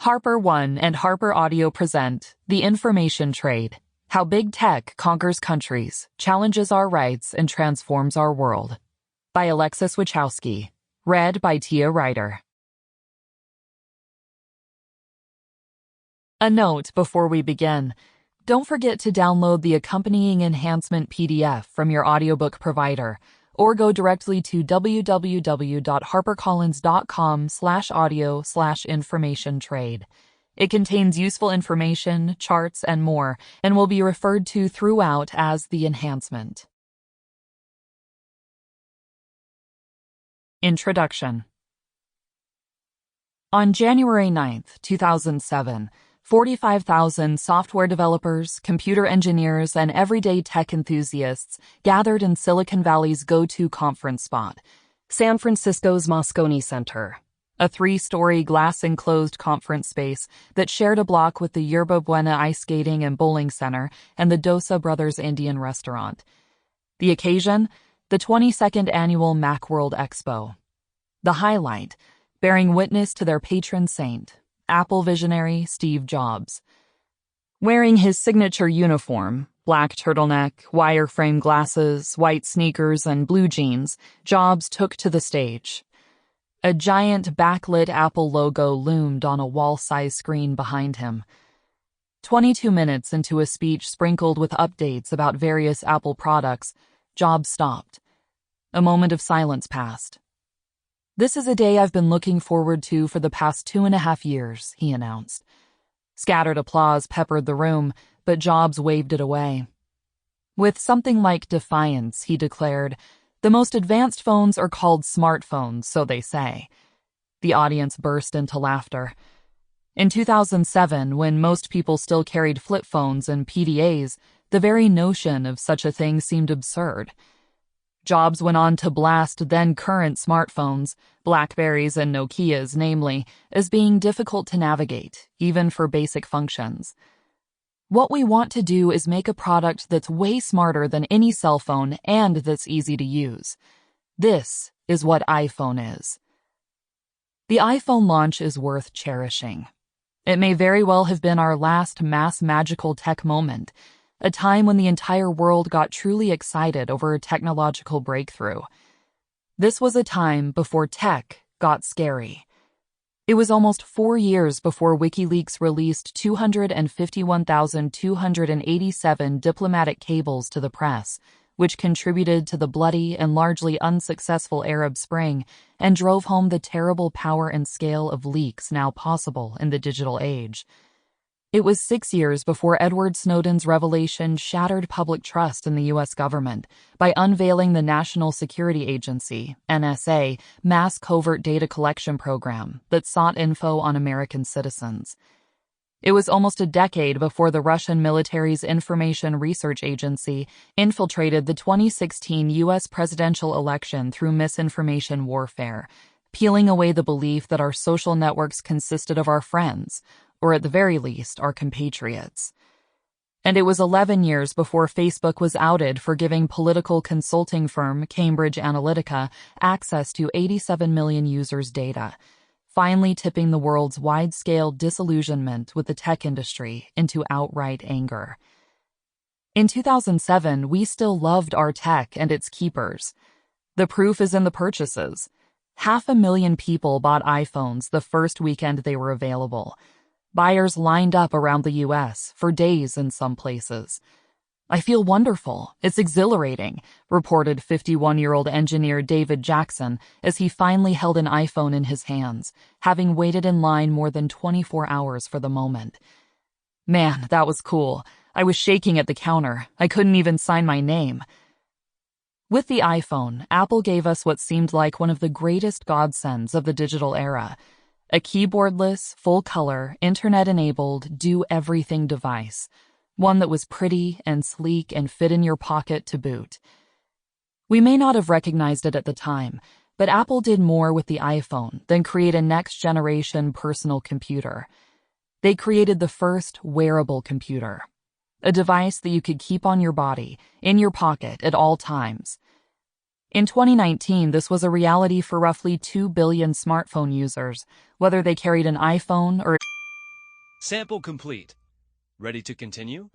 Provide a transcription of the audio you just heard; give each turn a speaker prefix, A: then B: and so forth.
A: Harper One and HarperAudio present The Information Trade: How Big Tech Conquers Countries, Challenges Our Rights, and Transforms Our World, by Alexis Wichowski. Read by Tia Ryder. A note before we begin. Don't forget to download the accompanying enhancement PDF from your audiobook provider, or go directly to www.harpercollins.com/audio/information trade. It contains useful information, charts, and more, and will be referred to throughout as the enhancement. Introduction. On January 9th, 2007, 45,000 software developers, computer engineers, and everyday tech enthusiasts gathered in Silicon Valley's go-to conference spot, San Francisco's Moscone Center, a 3-story glass-enclosed conference space that shared a block with the Yerba Buena Ice Skating and Bowling Center and the Dosa Brothers Indian Restaurant. The occasion? The 22nd annual Macworld Expo. The highlight, bearing witness to their patron saint, Apple visionary Steve Jobs. Wearing his signature uniform, black turtleneck, wireframe glasses, white sneakers, and blue jeans, Jobs took to the stage. A giant backlit Apple logo loomed on a wall-size screen behind him. 22 minutes into a speech sprinkled with updates about various Apple products, Jobs stopped. A moment of silence passed. "This is a day I've been looking forward to for the past 2.5 years, he announced. Scattered applause peppered the room, but Jobs waved it away. With something like defiance, he declared, "The most advanced phones are called smartphones, so they say." The audience burst into laughter. In 2007, when most people still carried flip phones and PDAs, the very notion of such a thing seemed absurd. Jobs went on to blast then-current smartphones, BlackBerrys and Nokias namely, as being difficult to navigate, even for basic functions. "What we want to do is make a product that's way smarter than any cell phone and that's easy to use. This is what iPhone is." The iPhone launch is worth cherishing. It may very well have been our last mass magical tech moment, a time when the entire world got truly excited over a technological breakthrough. This was a time before tech got scary. It was almost 4 years before WikiLeaks released 251,287 diplomatic cables to the press, which contributed to the bloody and largely unsuccessful Arab Spring and drove home the terrible power and scale of leaks now possible in the digital age. It was 6 years before Edward Snowden's revelation shattered public trust in the U.S. government by unveiling the National Security Agency, NSA, mass covert data collection program that sought info on American citizens. It was almost a decade before the Russian military's Information Research Agency infiltrated the 2016 U.S. presidential election through misinformation warfare, peeling away the belief that our social networks consisted of our friends, or at the very least, our compatriots. And it was 11 years before Facebook was outed for giving political consulting firm Cambridge Analytica access to 87 million users' data, finally tipping the world's wide-scale disillusionment with the tech industry into outright anger. In 2007, we still loved our tech and its keepers. The proof is in the purchases. 500,000 people bought iPhones the first weekend they were available. Buyers lined up around the U.S. for days in some places. "I feel wonderful. It's exhilarating," reported 51-year-old engineer David Jackson as he finally held an iPhone in his hands, having waited in line more than 24 hours for the moment. "Man, that was cool. I was shaking at the counter. I couldn't even sign my name." With the iPhone, Apple gave us what seemed like one of the greatest godsends of the digital era. A keyboardless, full-color, internet-enabled, do-everything device. One that was pretty and sleek and fit in your pocket to boot. We may not have recognized it at the time, but Apple did more with the iPhone than create a next-generation personal computer. They created the first wearable computer. A device that you could keep on your body, in your pocket, at all times. In 2019, this was a reality for roughly 2 billion smartphone users, whether they carried an iPhone or
B: Sample complete. Ready to continue?